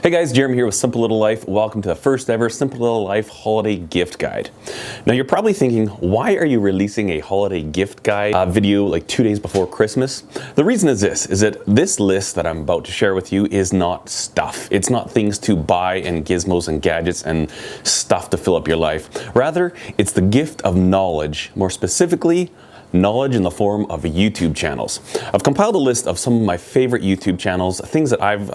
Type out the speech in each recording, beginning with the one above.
Hey guys, Jeremy here with Simple Little Life. Welcome to the first ever Simple Little Life holiday gift guide. Now you're probably thinking, why are you releasing a holiday gift guide video like 2 days before Christmas? The reason is that this list that I'm about to share with you is not stuff. It's not things to buy and gizmos and gadgets and stuff to fill up your life. Rather, it's the gift of knowledge, more specifically, knowledge in the form of YouTube channels. I've compiled a list of some of my favorite YouTube channels, things that I've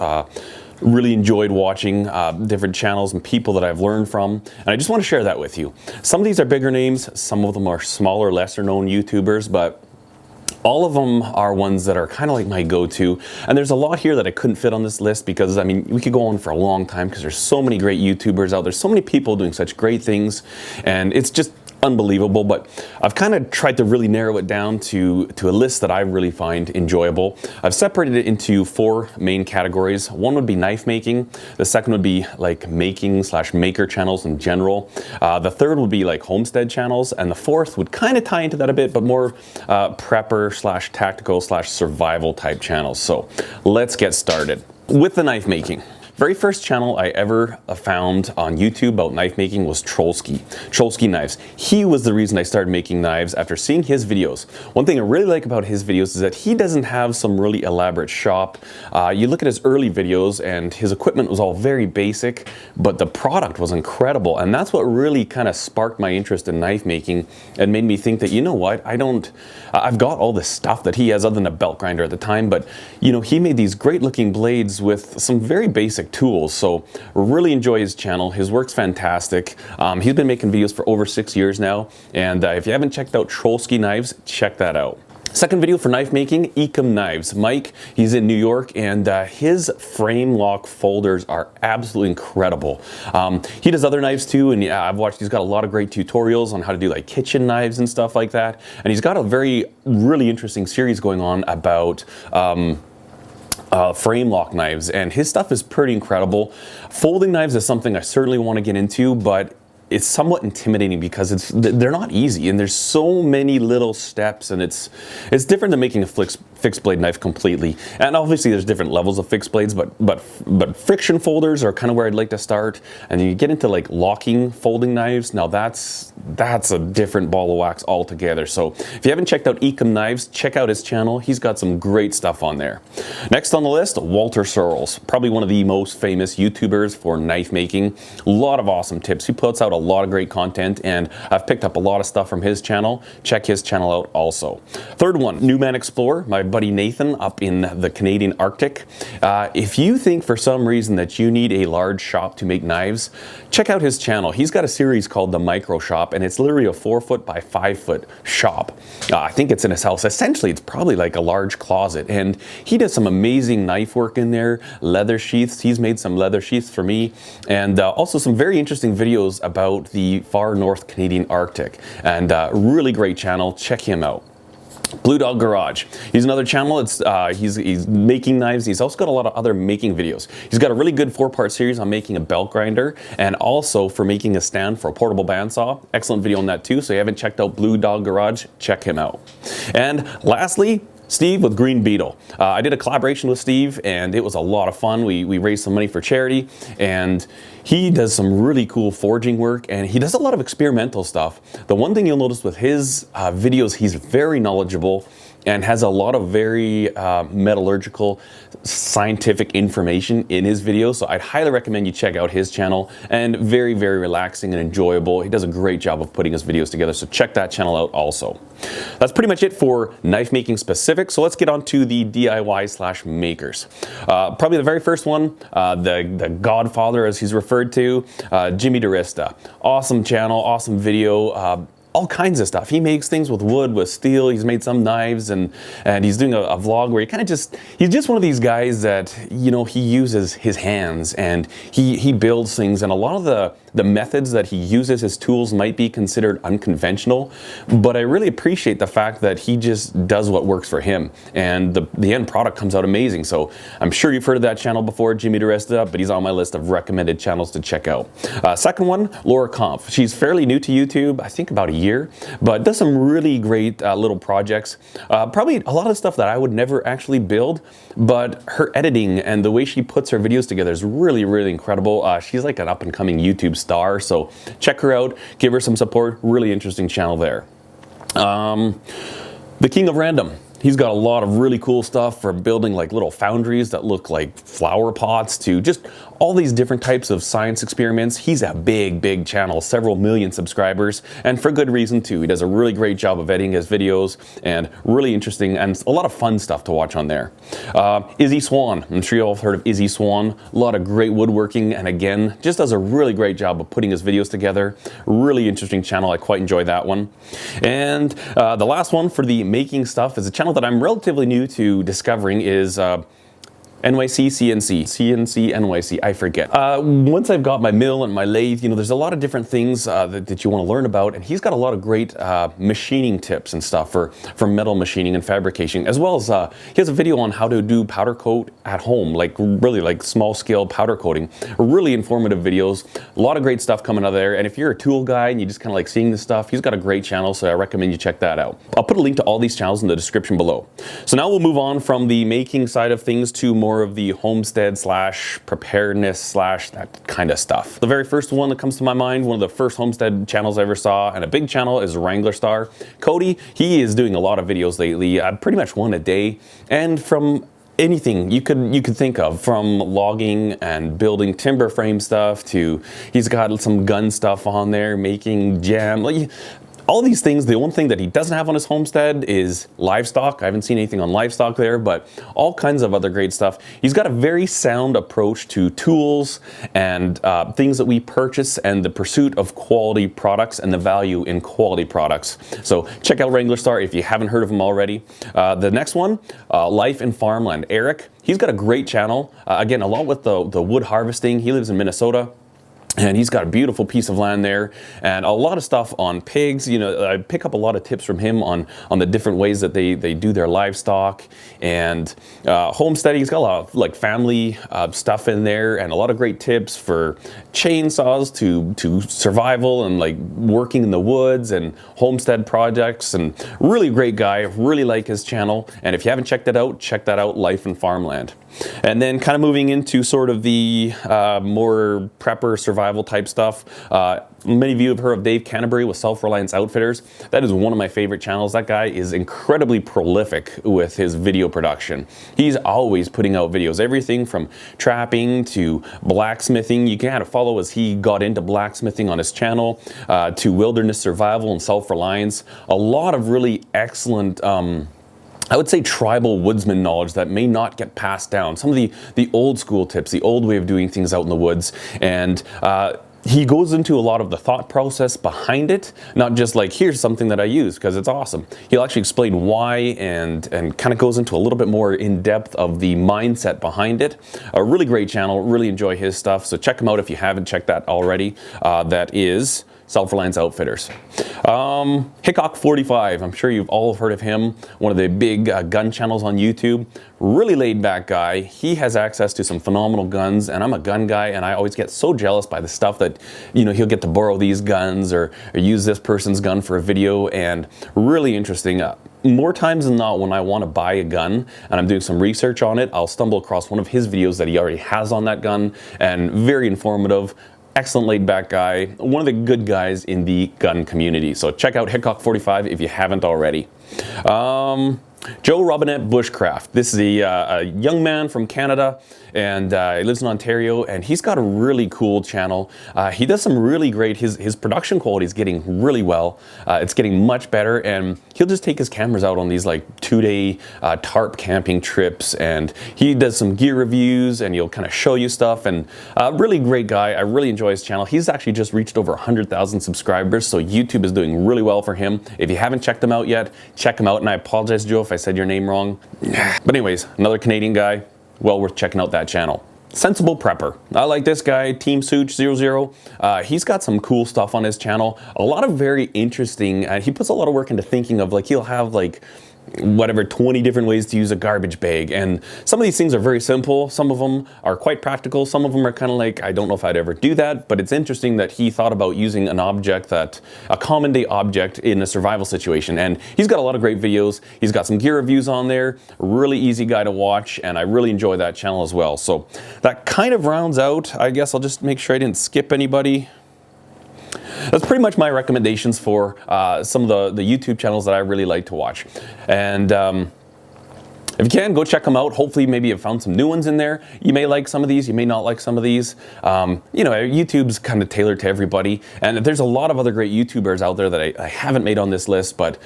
really enjoyed watching, different channels and people that I've learned from, and I just want to share that with you. Some of these are bigger names, some of them are smaller, lesser known YouTubers, but all of them are ones that are kind of like my go-to, and there's a lot here that I couldn't fit on this list because, I mean, we could go on for a long time because there's so many great YouTubers out there, so many people doing such great things, and it's just unbelievable. But I've kind of tried to really narrow it down to a list that I really find enjoyable. I've separated it into 4 main categories. One would be knife making. The second would be like making/maker channels in general. The third would be like homestead channels, and the fourth would kind of tie into that a bit, but more prepper/tactical/survival type channels. So let's get started with the knife making. Very first channel I ever found on YouTube about knife making was Trollsky Knives. He was the reason I started making knives after seeing his videos. One thing I really like about his videos is that he doesn't have some really elaborate shop. You look at his early videos and his equipment was all very basic, but the product was incredible, and that's what really kind of sparked my interest in knife making and made me think that, you know what, I've got all this stuff that he has other than a belt grinder at the time, but you know, he made these great looking blades with some very basic tools. So really enjoy his channel. His work's fantastic. He's been making videos for over 6 years now, and if you haven't checked out Trollsky Knives, check that out. Second video for knife making, Eeekum Knives. Mike, he's in New York, and his frame lock folders are absolutely incredible. He does other knives too, and I've watched, he's got a lot of great tutorials on how to do like kitchen knives and stuff like that. And he's got a really interesting series going on about frame lock knives, and his stuff is pretty incredible. Folding knives is something I certainly want to get into, but it's somewhat intimidating because they're not easy, and there's so many little steps, and it's different than making a fixed blade knife completely. And obviously there's different levels of fixed blades, but friction folders are kind of where I'd like to start. And then you get into like locking folding knives. Now that's a different ball of wax altogether. So if you haven't checked out Eeekum Knives, check out his channel. He's got some great stuff on there. Next on the list, Searles, probably one of the most famous YouTubers for knife making. A lot of awesome tips. He puts out a lot of great content, and I've picked up a lot of stuff from his channel. Check his channel out also. Third one, Newman Explorer, my buddy Nathan up in the Canadian Arctic. If you think for some reason that you need a large shop to make knives, check out his channel. He's got a series called The Micro Shop, and it's literally a 4-foot by 5-foot shop. I think it's in his house. Essentially, it's probably like a large closet, and he does some amazing knife work in there, leather sheaths. He's made some leather sheaths for me, and also some very interesting videos about the far north Canadian Arctic, and really great channel. Check him out. Blue Dog Garage. He's another channel. He's making knives. He's also got a lot of other making videos. He's got a really good 4-part series on making a belt grinder, and also for making a stand for a portable bandsaw. Excellent video on that too. So if you haven't checked out Blue Dog Garage, check him out. And lastly, Steve with Green Beetle. I did a collaboration with Steve, and it was a lot of fun. We raised some money for charity, and he does some really cool forging work, and he does a lot of experimental stuff. The one thing you'll notice with his videos, he's very knowledgeable and has a lot of very metallurgical, scientific information in his videos. So I'd highly recommend you check out his channel, and very, very relaxing and enjoyable. He does a great job of putting his videos together, so check that channel out also. That's pretty much it for knife making specific. So let's get on to the DIY/makers. Probably the very first one, the Godfather, as he's referred to, Jimmy DiResta. Awesome channel, awesome video. All kinds of stuff. He makes things with wood, with steel. He's made some knives, and he's doing a vlog where he's just one of these guys that, you know, he uses his hands, and he builds things, and a lot of the the methods that he uses his tools might be considered unconventional, but I really appreciate the fact that he just does what works for him, and the end product comes out amazing. So I'm sure you've heard of that channel before, Jimmy DeResta, but he's on my list of recommended channels to check out. Second one, Kampf. She's fairly new to YouTube, I think about a year, but does some really great little projects. Probably a lot of stuff that I would never actually build, but her editing and the way she puts her videos together is really, really incredible. She's like an up-and-coming YouTube star, so check her out, give her some support. Really interesting channel there. The King of Random. He's got a lot of really cool stuff for building like little foundries that look like flower pots to just all these different types of science experiments. He's a big channel, several million subscribers, and for good reason too. He does a really great job of editing his videos, and really interesting and a lot of fun stuff to watch on there. Swan. I'm sure you all have heard of Swan. A lot of great woodworking, and again, just does a really great job of putting his videos together. Really interesting channel. I quite enjoy that one. And the last one for the making stuff is a channel that I'm relatively new to discovering is NYC, I forget. Once I've got my mill and my lathe, you know, there's a lot of different things that you want to learn about, and he's got a lot of great machining tips and stuff for metal machining and fabrication, as well as he has a video on how to do powder coat at home, like really like small scale powder coating. Really informative videos, a lot of great stuff coming out of there, and if you're a tool guy and you just kind of like seeing this stuff, he's got a great channel, so I recommend you check that out. I'll put a link to all these channels in the description below. So now we'll move on from the making side of things to more of the homestead slash preparedness slash that kind of stuff. The very first one that comes to my mind, one of the first homestead channels I ever saw, and a big channel, is Wrangler star Cody. He is doing a lot of videos lately, pretty much one a day, and from anything you could think of, from logging and building timber frame stuff to he's got some gun stuff on there, making jam, like all these things. The only thing that he doesn't have on his homestead is livestock. I haven't seen anything on livestock there, but all kinds of other great stuff. He's got a very sound approach to tools and things that we purchase, and the pursuit of quality products and the value in quality products. So check out Wrangler Star if you haven't heard of him already. The next one, Life in Farmland. Eric, he's got a great channel. Again, a lot with the wood harvesting. He lives in Minnesota, and he's got a beautiful piece of land there, and a lot of stuff on pigs. You know, I pick up a lot of tips from him on the different ways that they do their livestock, and homesteading. He's got a lot of like family stuff in there, and a lot of great tips for chainsaws to survival and like working in the woods and homestead projects. And really great guy. Really like his channel, and if you haven't checked it out, check that out, Life in Farmland. And then kind of moving into sort of the more prepper survival type stuff. Many of you have heard of Dave Canterbury with SelfReliance Outfitters. That is one of my favorite channels. That guy is incredibly prolific with his video production. He's always putting out videos, everything from trapping to blacksmithing. You can kind of follow as he got into blacksmithing on his channel, to wilderness survival and self-reliance. A lot of really excellent I would say tribal woodsman knowledge that may not get passed down. Some of the old school tips, the old way of doing things out in the woods, and he goes into a lot of the thought process behind it, not just like, here's something that I use because it's awesome. He'll actually explain why, and kind of goes into a little bit more in depth of the mindset behind it. A really great channel, really enjoy his stuff, so check him out if you haven't checked that already. That is SelfReliance Outfitters. Hickok 45, I'm sure you've all heard of him, one of the big gun channels on YouTube. Really laid back guy. He has access to some phenomenal guns, and I'm a gun guy, and I always get so jealous by the stuff that, you know, he'll get to borrow these guns or use this person's gun for a video, and really interesting. More times than not, when I want to buy a gun and I'm doing some research on it, I'll stumble across one of his videos that he already has on that gun, and very informative. Excellent laid back guy, one of the good guys in the gun community. So check out Hickok 45 if you haven't already. Joe Robinette Bushcraft. This is a young man from Canada, and he lives in Ontario, and he's got a really cool channel. He does some really great, his production quality is getting really well. It's getting much better, and he'll just take his cameras out on these like 2-day tarp camping trips, and he does some gear reviews, and he'll kind of show you stuff, and really great guy. I really enjoy his channel. He's actually just reached over 100,000 subscribers, so YouTube is doing really well for him. If you haven't checked him out yet, check him out, and I apologize, Joe, if I said your name wrong. But anyways, another Canadian guy, well worth checking out that channel. sensible prepper. I like this guy, Team Such00. He's got some cool stuff on his channel. A lot of very interesting, he puts a lot of work into thinking of, like, he'll have like whatever 20 different ways to use a garbage bag, and some of these things are very simple, some of them are quite practical, some of them are kind of like, I don't know if I'd ever do that, but it's interesting that he thought about using an object, that a common day object, in a survival situation. And he's got a lot of great videos. He's got some gear reviews on there, really easy guy to watch, and I really enjoy that channel as well. So that kind of rounds out, I guess I'll just make sure I didn't skip anybody. That's pretty much my recommendations for some of the YouTube channels that I really like to watch. And if you can, go check them out. Hopefully maybe you've found some new ones in there. You may like some of these, you may not like some of these. You know, YouTube's kind of tailored to everybody. And there's a lot of other great YouTubers out there that I haven't made on this list, but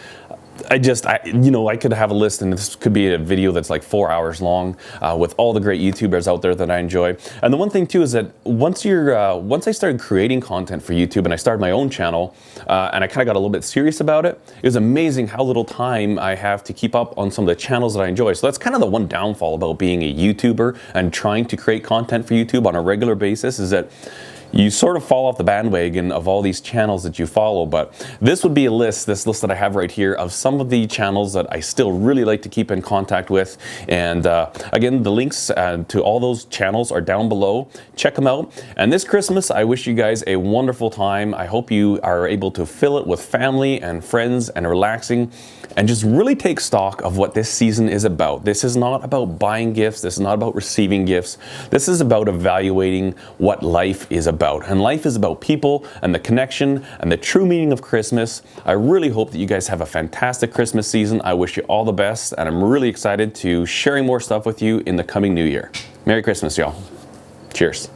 you know, I could have a list, and this could be a video that's like 4 hours long with all the great YouTubers out there that I enjoy. And the one thing too is that once I started creating content for YouTube and I started my own channel, and I kind of got a little bit serious about it, it was amazing how little time I have to keep up on some of the channels that I enjoy. So that's kind of the one downfall about being a YouTuber and trying to create content for YouTube on a regular basis, is that you sort of fall off the bandwagon of all these channels that you follow. But this would be a list, this list that I have right here, of some of the channels that I still really like to keep in contact with. And again, the links to all those channels are down below. Check them out. And this Christmas, I wish you guys a wonderful time. I hope you are able to fill it with family and friends and relaxing, and just really take stock of what this season is about. This is not about buying gifts. This is not about receiving gifts. This is about evaluating what life is about. And life is about people and the connection and the true meaning of Christmas. I really hope that you guys have a fantastic Christmas season. I wish you all the best, and I'm really excited to sharing more stuff with you in the coming new year. Merry Christmas, y'all. Cheers.